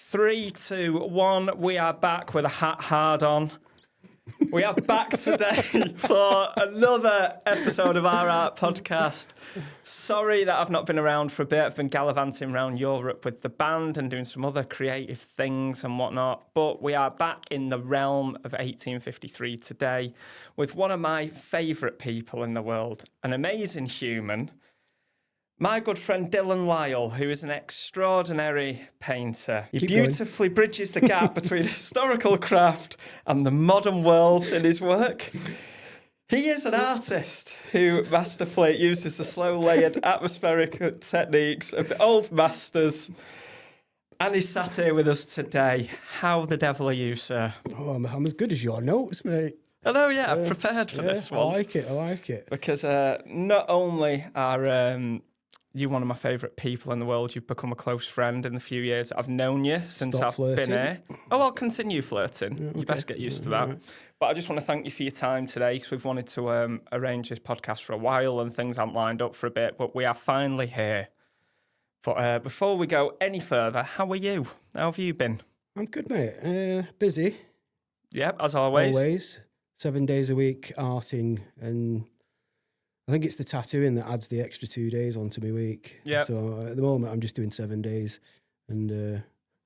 3, 2, 1. We are back with a hat hard on. We are back today for another episode of our Art Podcast. Sorry that I've not been around for a bit. I've been gallivanting around Europe with the band and doing some other creative things and whatnot. But we are back in the realm of 1853 today with one of my favourite people in the world, an amazing human, my good friend Dylan Lisle, who is an extraordinary painter. He beautifully bridges the gap between historical craft and the modern world in his work. He is an artist who masterfully uses the slow layered atmospheric techniques of the old masters. And he's sat here with us today. How the devil are you, sir? Oh, I'm as good as your notes, mate. Hello, yeah, I've prepared for this one. I like it. Because not only are you one of my favourite people in the world, you've become a close friend in the few years that I've known you since Stop I've flirting. been here. Oh, I'll continue flirting. Yeah, okay. You best get used to that. Right. But I just want to thank you for your time today, because we've wanted to arrange this podcast for a while and things aren't lined up for a bit, but we are finally here. But before we go any further, how are you? How have you been? I'm good, mate. Busy. Yep, as always. Always. 7 days a week arting, and I think it's the tattooing that adds the extra 2 days onto my week. Yeah. So at the moment, I'm just doing 7 days. And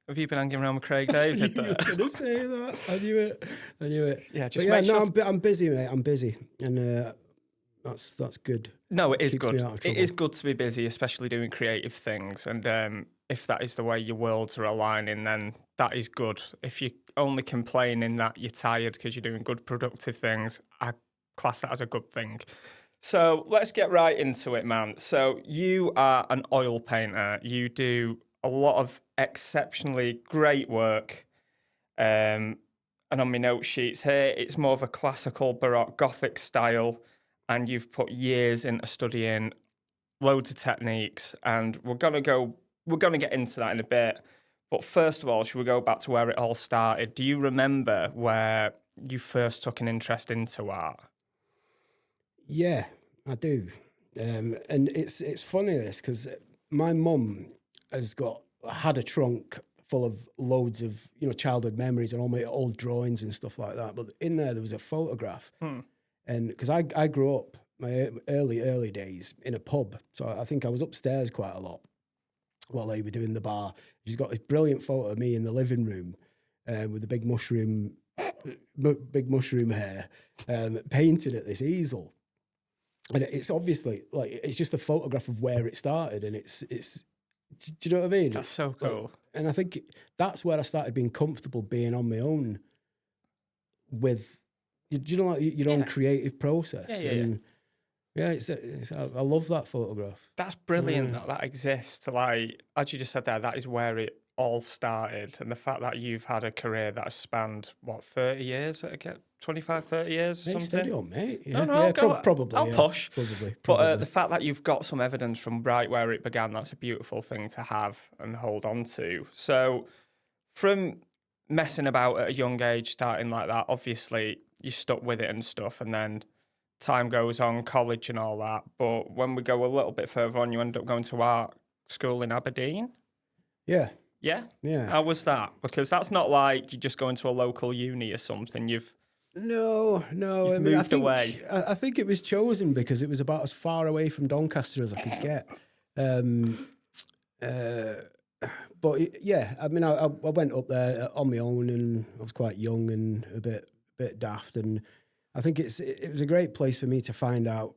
have you been hanging around with Craig David? You were going to say that. I knew it. Yeah, just make sure. I'm busy, mate. I'm busy, and that's good. No, it is good. It is good to be busy, especially doing creative things. And if that is the way your worlds are aligning, then that is good. If you're only complaining that you're tired because you're doing good, productive things, I class that as a good thing. So let's get right into it, man. So you are an oil painter. You do a lot of exceptionally great work. And on my note sheets here, it's more of a classical Baroque Gothic style. And you've put years into studying loads of techniques. And we're gonna get into that in a bit. But first of all, should we go back to where it all started? Do you remember where you first took an interest into art? Yeah, I do. And it's funny this, because my mum had a trunk full of loads of childhood memories and all my old drawings and stuff like that. But in there was a photograph, and because I grew up my early days in a pub, so I think I was upstairs quite a lot while they were doing the bar. She's got this brilliant photo of me in the living room with the big mushroom hair, painted at this easel. And it's obviously it's just a photograph of where it started, and it's. Do you know what I mean? That's so cool. And I think that's where I started being comfortable being on my own with, your own creative process. I love that photograph. That's brilliant that exists. Like, as you just said there, that is where it all started. And the fact that you've had a career that has spanned, 30 years? 25, 30 years or something? Steady on, mate. Yeah. No, probably. I'll push. Probably. But the fact that you've got some evidence from right where it began, that's a beautiful thing to have and hold on to. So from messing about at a young age, starting like that, obviously you stuck with it and stuff, and then time goes on, college and all that. But when we go a little bit further on, you end up going to art school in Aberdeen? Yeah. Yeah? Yeah. How was that? Because that's not like you just go into a local uni or something. No. Moved away. I think it was chosen because it was about as far away from Doncaster as I could get. But yeah, I mean, I went up there on my own, and I was quite young and a bit daft, and I think it was a great place for me to find out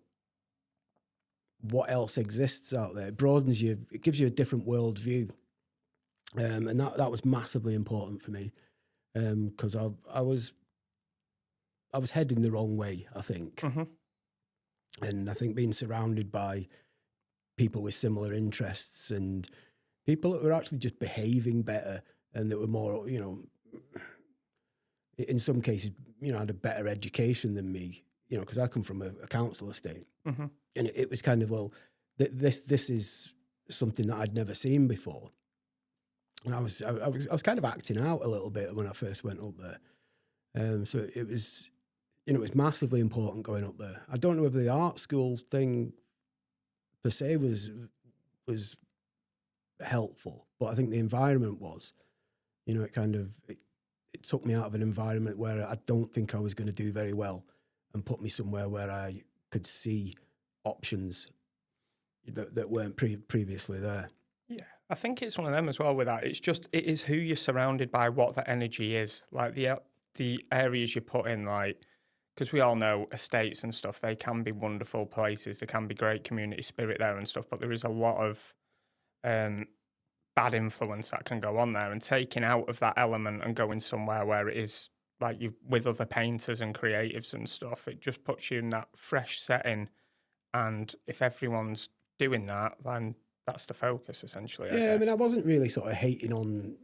what else exists out there. It broadens you, it gives you a different world view, and that was massively important for me, because I was heading the wrong way, I think. Mm-hmm. And I think being surrounded by people with similar interests and people that were actually just behaving better and that were more, in some cases, had a better education than me, because I come from a council estate. Mm-hmm. And it was kind of, this is something that I'd never seen before. And I was kind of acting out a little bit when I first went up there. So it was, it was massively important going up there. I don't know whether the art school thing per se was helpful, but I think the environment was. You know, it took me out of an environment where I don't think I was going to do very well, and put me somewhere where I could see options that weren't previously there. Yeah, I think it's one of them as well with that. It is who you're surrounded by, what the energy is. Like the areas you put in, like, because we all know estates and stuff, they can be wonderful places. There can be great community spirit there and stuff, but there is a lot of bad influence that can go on there. And taking out of that element and going somewhere where it is like you with other painters and creatives and stuff, it just puts you in that fresh setting. And if everyone's doing that, then that's the focus essentially. Yeah, I mean, I wasn't really sort of hating on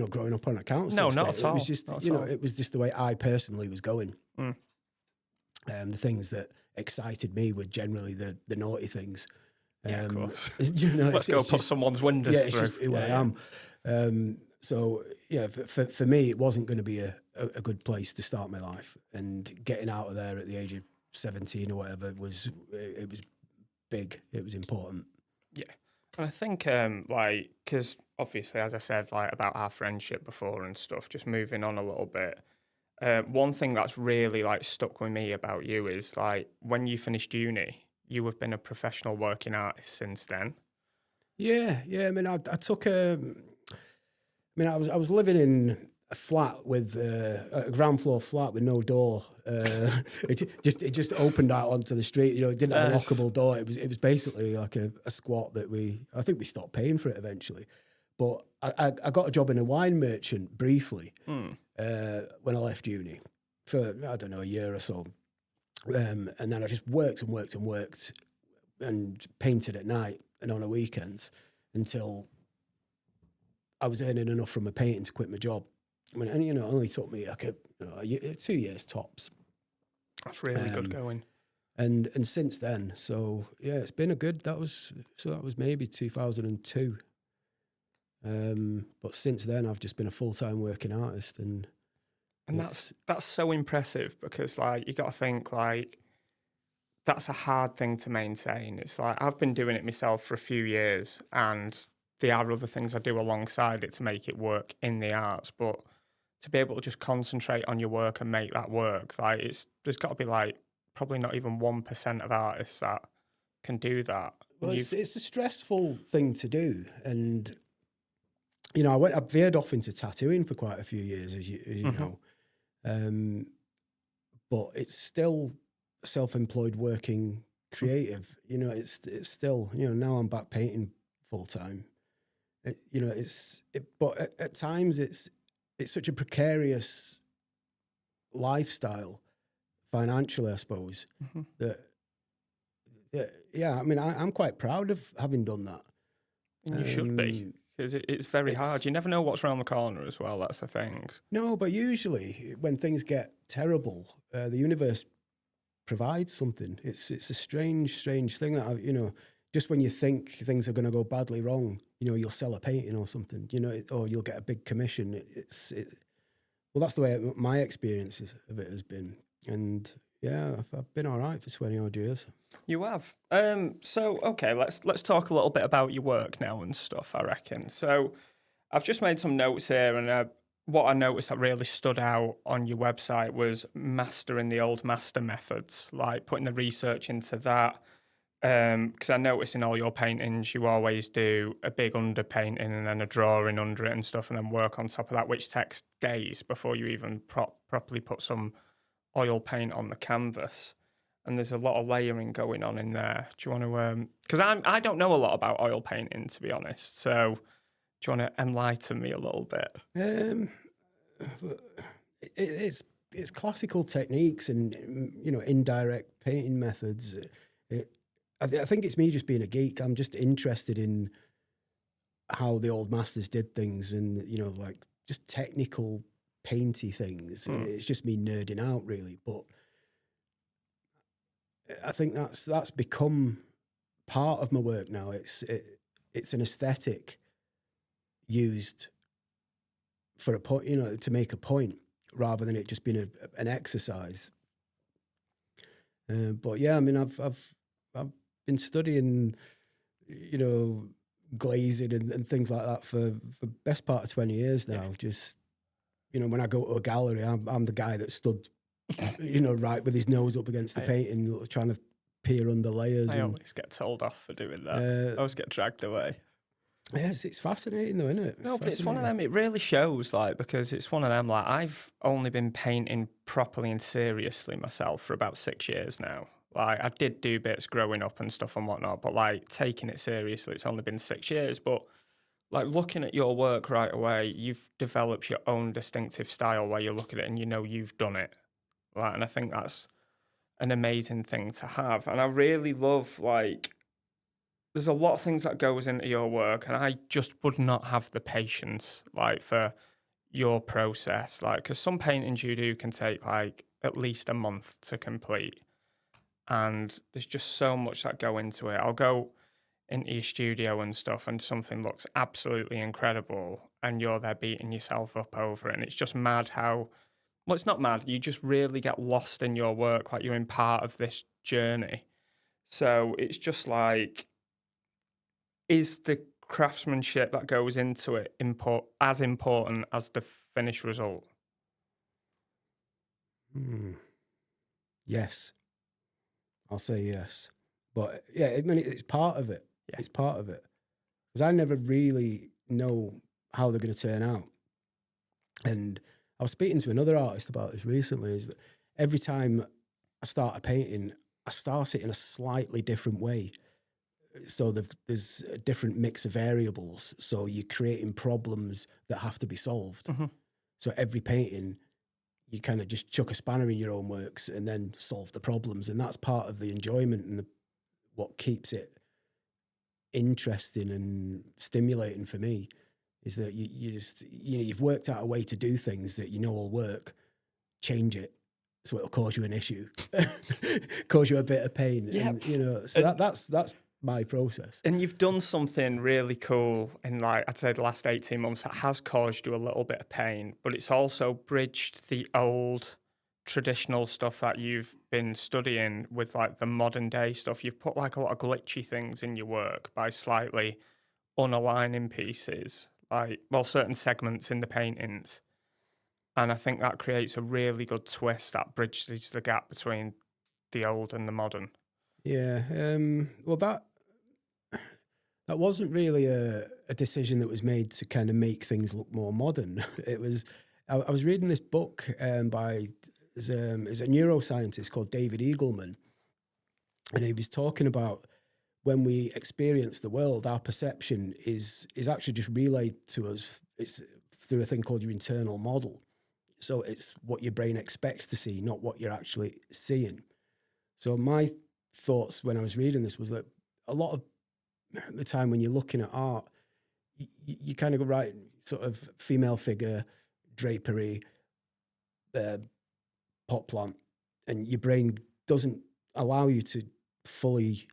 growing up on a council estate. not at all. It was just it was just the way I personally was going. The things that excited me were generally the naughty things. Yeah, of course. Let's go put someone's windows through. It's just who I am. So yeah, for me, it wasn't going to be a good place to start my life. And getting out of there at the age of 17 or whatever was big. It was important. Yeah. And I think, because obviously, as I said, like about our friendship before and stuff, just moving on a little bit, one thing that's really like stuck with me about you is like when you finished uni, you have been a professional working artist since then. Yeah. I mean, I took I was living in a flat with a ground floor flat with no door. It just opened out onto the street. You know, it didn't have a lockable door. It was basically like a squat that I think we stopped paying for it eventually. But I got a job in a wine merchant briefly when I left uni for, I don't know, a year or so. And then I just worked and painted at night and on the weekends until I was earning enough from my painting to quit my job. I mean, and it only took me like a year, 2 years tops. That's really good going. And since then, so yeah, it's been that was maybe 2002. But since then, I've just been a full-time working artist, and that's so impressive because like you got to think like that's a hard thing to maintain. It's like I've been doing it myself for a few years, and there are other things I do alongside it to make it work in the arts, but to be able to just concentrate on your work and make that work, like there's got to be like probably not even 1% of artists that can do that. Well, it's a stressful thing to do, and I veered off into tattooing for quite a few years, as you know, but it's still self-employed working creative. It's still now I'm back painting full time. But at times it's such a precarious lifestyle financially, I suppose, that yeah, I mean, I'm quite proud of having done that. You should be, because it's very hard. You never know what's around the corner as well. That's the thing. No, but usually when things get terrible, the universe provides something. It's a strange thing that just when you think things are going to go badly wrong, you'll sell a painting or something, or you'll get a big commission. Well, that's the way my experience of it has been. And yeah, I've been all right for 20 odd years. You have. So, okay, let's talk a little bit about your work now and stuff, I reckon. So I've just made some notes here, and what I noticed that really stood out on your website was mastering the old master methods, like putting the research into that. Because I noticed in all your paintings, you always do a big underpainting and then a drawing under it and stuff, and then work on top of that, which takes days before you even properly put some oil paint on the canvas. And there's a lot of layering going on in there. Do you want to? Because I don't know a lot about oil painting, to be honest. So do you want to enlighten me a little bit? It's classical techniques and indirect painting methods. I think it's me just being a geek. I'm just interested in how the old masters did things, and like just technical painty things. It's just me nerding out, really. But I think that's become part of my work now. It's an aesthetic used for a point, to make a point, rather than it just being an exercise. But yeah, I mean, I've been studying, glazing and things like that for the best part of 20 years now. Just, when I go to a gallery, I'm the guy that stood, right with his nose up against the painting, trying to peer under layers. I always get told off for doing that. I always get dragged away. Yes, it's fascinating though, isn't it? But it's one of them, it really shows, because it's one of them, I've only been painting properly and seriously myself for about 6 years now. I did do bits growing up and stuff and whatnot, but taking it seriously, it's only been 6 years. But looking at your work right away, you've developed your own distinctive style where you look at it and you've done it. And I think that's an amazing thing to have. And I really love, there's a lot of things that goes into your work, and I just would not have the patience, for your process. Because some paintings you do can take, at least a month to complete. And there's just so much that go into it. I'll go into your studio and stuff, and something looks absolutely incredible, and you're there beating yourself up over it. And it's just mad how, well, it's not mad, you just really get lost in your work, you're in part of this journey. So it's just is the craftsmanship that goes into it as important as the finished result? Yes. I'll say yes. But yeah, it's part of it. Yeah. It's part of it. Because I never really know how they're going to turn out. And I was speaking to another artist about this recently, is that every time I start a painting, I start it in a slightly different way. So there's a different mix of variables. So you're creating problems that have to be solved. Mm-hmm. So every painting, you kind of just chuck a spanner in your own works and then solve the problems. And that's part of the enjoyment and what keeps it interesting and stimulating for me, is that you've worked out a way to do things that will work, change it, so it'll cause you an issue, cause you a bit of pain. Yep. And, so that's my process. And you've done something really cool in I'd say the last 18 months that has caused you a little bit of pain, but it's also bridged the old traditional stuff that you've been studying with the modern day stuff. You've put a lot of glitchy things in your work by slightly unaligning pieces, certain segments in the paintings. And I think that creates a really good twist that bridges the gap between the old and the modern. Yeah. Well, that wasn't really a decision that was made to kind of make things look more modern. It was, I was reading this book by is a neuroscientist called David Eagleman, and he was talking about when we experience the world, our perception is actually just relayed to us. It's through a thing called your internal model. So it's what your brain expects to see, not what you're actually seeing. So my thoughts when I was reading this was that a lot of the time when you're looking at art, you kind of go, right, sort of female figure, drapery, pot plant, and your brain doesn't allow you to fully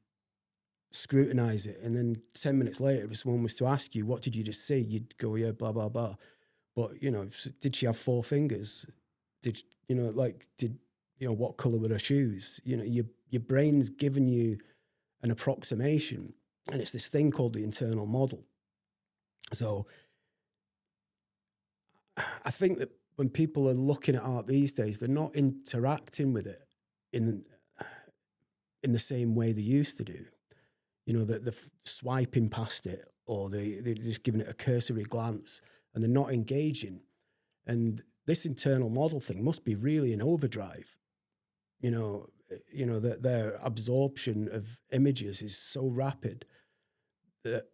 scrutinize it. And then 10 minutes later, if someone was to ask you, what did you just see? You'd go, yeah, blah, blah, blah. But, did she have 4 fingers? Did what color were her shoes? Your brain's given you an approximation, and it's this thing called the internal model. So I think that when people are looking at art these days, they're not interacting with it in the same way they used to do. They're swiping past it, or they're just giving it a cursory glance, and they're not engaging. And this internal model thing must be really in overdrive. That their absorption of images is so rapid that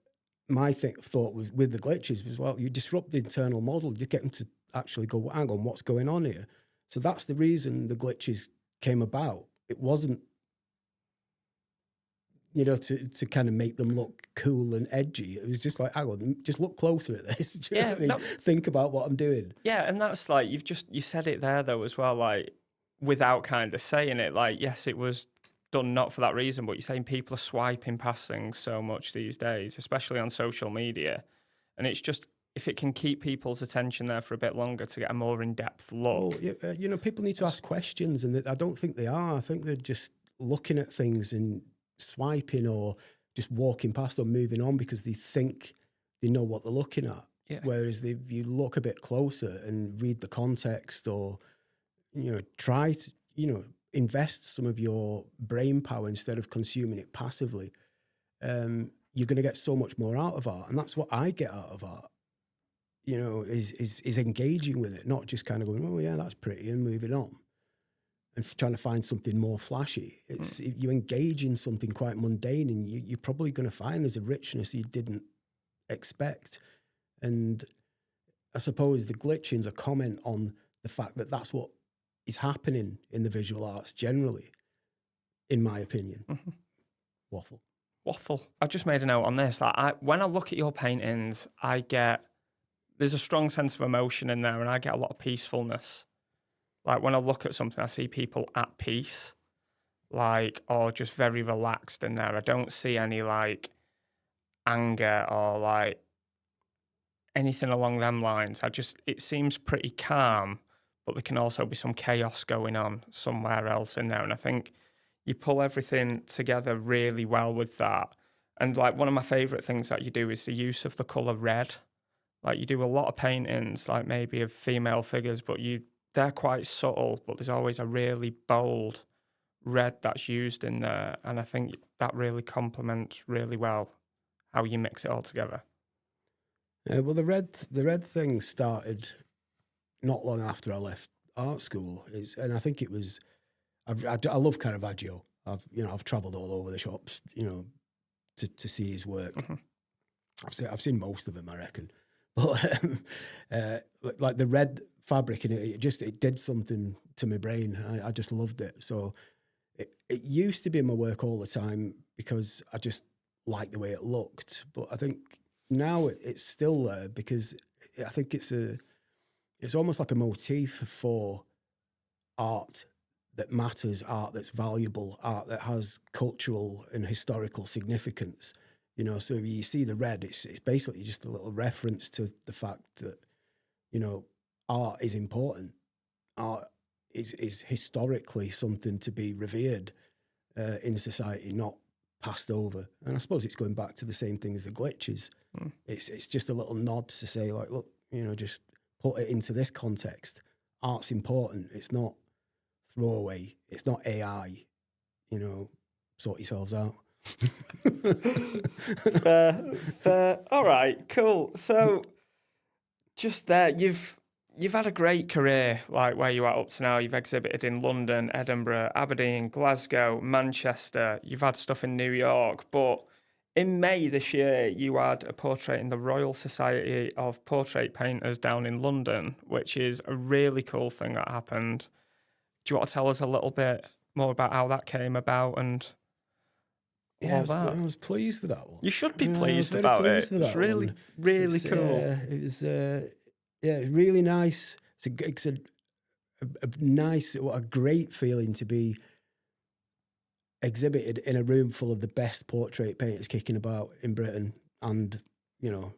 my thought with the glitches was, well, you disrupt the internal model, you get them to actually go, hang on, what's going on here? So that's the reason the glitches came about. It wasn't, to kind of make them look cool and edgy. It was just hang on, just look closer at this. Do you know what I mean? Think about what I'm doing. Yeah, and that's you said it there though as well, without kind of saying it, yes, it was done not for that reason, but you're saying people are swiping past things so much these days, especially on social media. And it's just, if it can keep people's attention there for a bit longer to get a more in-depth look. Well, people need to ask questions, and I don't think they are. I think they're just looking at things and swiping or just walking past or moving on because they think they know what they're looking at. Yeah. Whereas if you look a bit closer and read the context, or, you know, try to, you know, invest some of your brain power instead of consuming it passively, you're going to get so much more out of art. And that's what I get out of art, you know, is engaging with it, not just kind of going, oh yeah, that's pretty, and moving on and trying to find something more flashy. It's you engage in something quite mundane, and you're probably going to find there's a richness you didn't expect. And I suppose the glitching's a comment on the fact that that's what is happening in the visual arts generally, in my opinion. Waffle. I've just made a note on this. Like, when I look at your paintings, there's a strong sense of emotion in there, and I get a lot of peacefulness. Like, when I look at something, I see people at peace, like, or just very relaxed in there. I don't see any, like, anger or, like, anything along them lines. It seems pretty calm, but there can also be some chaos going on somewhere else in there. And I think you pull everything together really well with that. And, like, one of my favourite things that you do is the use of the colour red. Like, you do a lot of paintings, like maybe of female figures, but they're quite subtle, but there's always a really bold red that's used in there. And I think that really complements really well how you mix it all together. Well, the red thing started not long after I left art school, and I think it was. I love Caravaggio. I've travelled all over the shops, you know, to see his work. I've seen most of them, I reckon. But like the red fabric in it did something to my brain. I just loved it. So it used to be in my work all the time because I just liked the way it looked. But I think now it's still there because I think it's almost like a motif for art that matters, art that's valuable, art that has cultural and historical significance. You know, so you see the red, it's basically just a little reference to the fact that, you know, art is important. Art is historically something to be revered in society, not passed over. And I suppose it's going back to the same thing as the glitches. It's just a little nod to say, like, look, you know, just put it into this context. Art's important. It's not throwaway. It's not AI. You know, sort yourselves out. Fair. All right, cool. So, just there, you've had a great career, like where you are up to now. You've exhibited in London, Edinburgh, Aberdeen, Glasgow, Manchester. You've had stuff in New York, but in May this year, you had a portrait in the Royal Society of Portrait Painters down in London, which is a really cool thing that happened. Do you want to tell us a little bit more about how that came about and all that? I was pleased with that one. You should be pleased about it. It's really, really cool. It was, really nice. It's a nice, what a great feeling to be exhibited in a room full of the best portrait painters kicking about in Britain and, you know,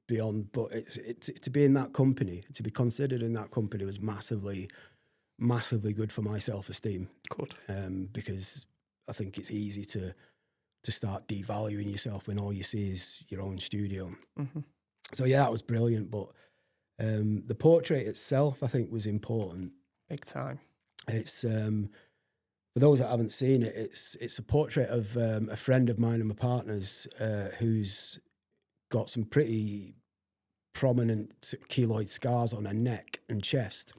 beyond. But it's to be in that company, to be considered in that company was massively good for my self-esteem. Good. Because I think it's easy to start devaluing yourself when all you see is your own studio. So yeah, that was brilliant. But the portrait itself, I think, was important. Big time. It's for those that haven't seen it, it's a portrait of a friend of mine and my partner's who's got some pretty prominent keloid scars on her neck and chest,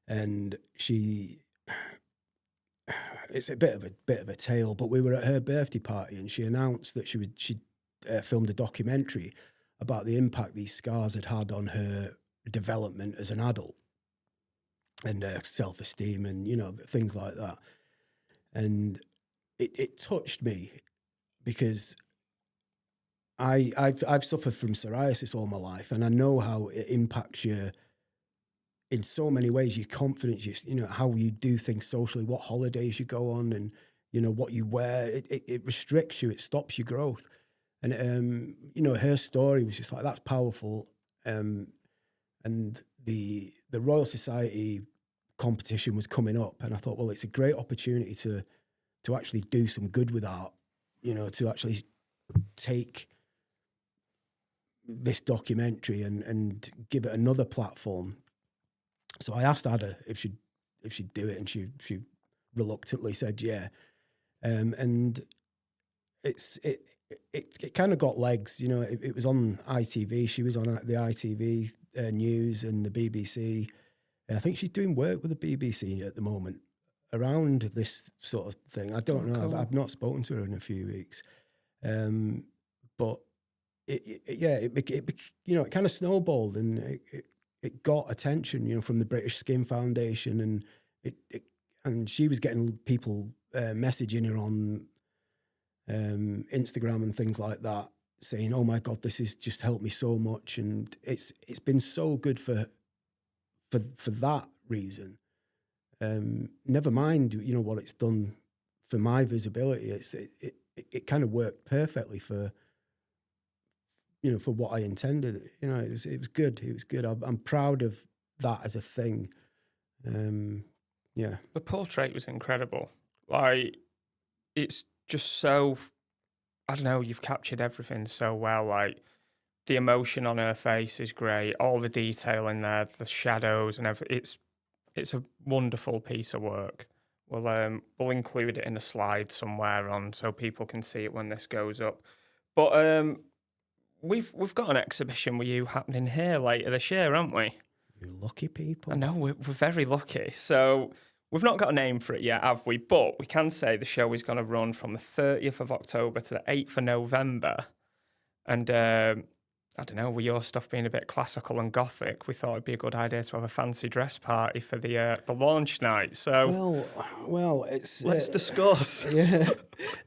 and it's a bit of a tale. But we were at her birthday party, and she announced that she filmed a documentary about the impact these scars had had on her development as an adult and self-esteem and, you know, things like that. And it touched me because I've suffered from psoriasis all my life, and I know how it impacts you in so many ways. Your confidence, you know, how you do things socially, what holidays you go on, and, you know, what you wear. It restricts you. It stops your growth. And you know, her story was just like, that's powerful. And the Royal Society competition was coming up, and I thought, well, it's a great opportunity to actually do some good with art to actually take this documentary and give it another platform. So I asked Ada if she'd do it, and she reluctantly said yeah. And it kind of got legs, It was on ITV. She was on the ITV news and the BBC. I think she's doing work with the BBC at the moment around this sort of thing. I don't know. Cool. I've not spoken to her in a few weeks, but it kind of snowballed, and it got attention, from the British Skin Foundation, and and she was getting people messaging her on Instagram and things like that, saying, "Oh my God, this has just helped me so much," and it's been so good for that reason. Never mind, what it's done for my visibility. It kind of worked perfectly for what I intended. It was good. It was good. I'm proud of that as a thing. Yeah. The portrait was incredible. Like, it's just so, I don't know, you've captured everything so well. Like, the emotion on her face is great. All the detail in there, the shadows and everything. It's a wonderful piece of work. We'll include it in a slide somewhere on so people can see it when this goes up. But we've got an exhibition with you happening here later this year, haven't we? You lucky people. I know, we're very lucky. So we've not got a name for it yet, have we? But we can say the show is going to run from the 30th of October to the 8th of November. And I don't know, with your stuff being a bit classical and gothic, we thought it'd be a good idea to have a fancy dress party for the launch night. So, well, it's let's discuss. Yeah.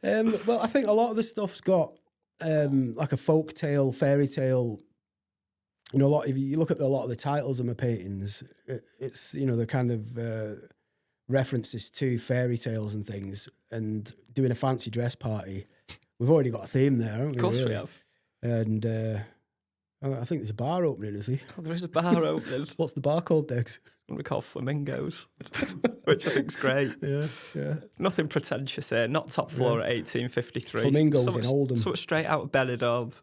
Well, I think a lot of the stuff's got like a folk tale, fairy tale. If you look at a lot of the titles of my paintings, it's the kind of references to fairy tales and things. And doing a fancy dress party, we've already got a theme there, haven't we? Of course really? we have. And I think there's a bar opening, is he? Oh, there is a bar opening. What's the bar called, Dex? We call Flamingos, which I think's great. Yeah. Nothing pretentious here. Not top floor at 1853. Flamingos in Oldham. Sort of straight out of Benidorm.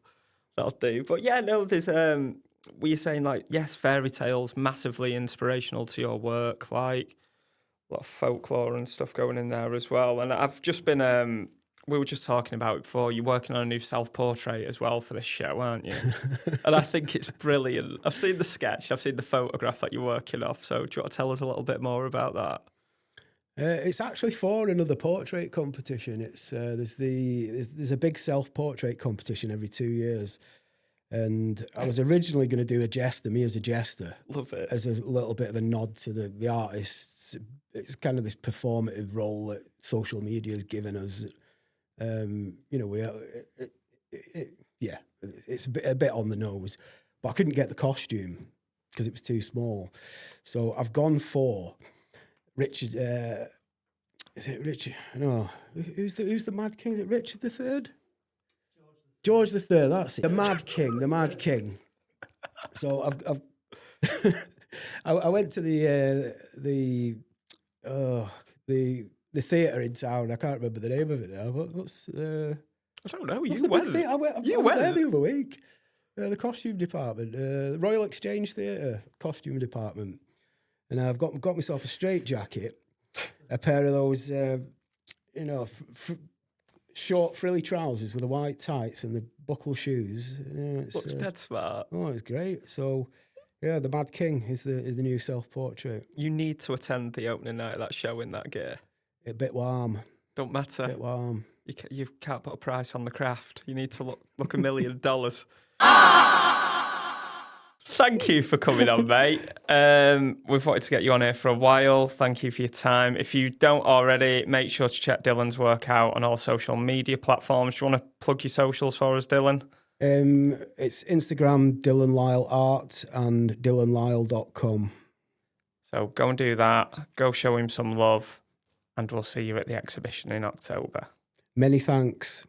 That'll do. But yeah, no, there's were you saying, like, yes, fairy tales, massively inspirational to your work, like a lot of folklore and stuff going in there as well. And I've just been, we were just talking about it before, you're working on a new self-portrait as well for this show, aren't you? And I think it's brilliant. I've seen the sketch, I've seen the photograph that you're working off. So do you want to tell us a little bit more about that? It's actually for another portrait competition. It's there's a big self-portrait competition every 2 years. And I was originally going to do me as a jester. Love it. As a little bit of a nod to the artists. It's kind of this performative role that social media has given us. It's a bit on the nose. But I couldn't get the costume because it was too small. So I've gone for Richard... is it Richard? No. Who's the Mad King? Is it Richard III? George III, that's it. The Mad King. So I've I went to the theatre in town. I can't remember the name of it now. What's I don't know. You went. I was there the other week. The costume department, the Royal Exchange Theatre costume department, and I've got myself a straitjacket, a pair of those, short frilly trousers with the white tights and the buckle shoes. Looks dead smart. Oh, it's great. So, yeah, the Mad King is the new self-portrait. You need to attend the opening night of that show in that gear. A bit warm. Don't matter. A bit warm. You can't put a price on the craft. You need to look $1 million. Thank you for coming on, mate. We've wanted to get you on here for a while. Thank you for your time. If you don't already, make sure to check Dylan's work out on all social media platforms. Do you want to plug your socials for us, Dylan? It's Instagram, Dylan Lisle Art, and dylanlisle.com. So go and do that. Go show him some love, and we'll see you at the exhibition in October. Many thanks.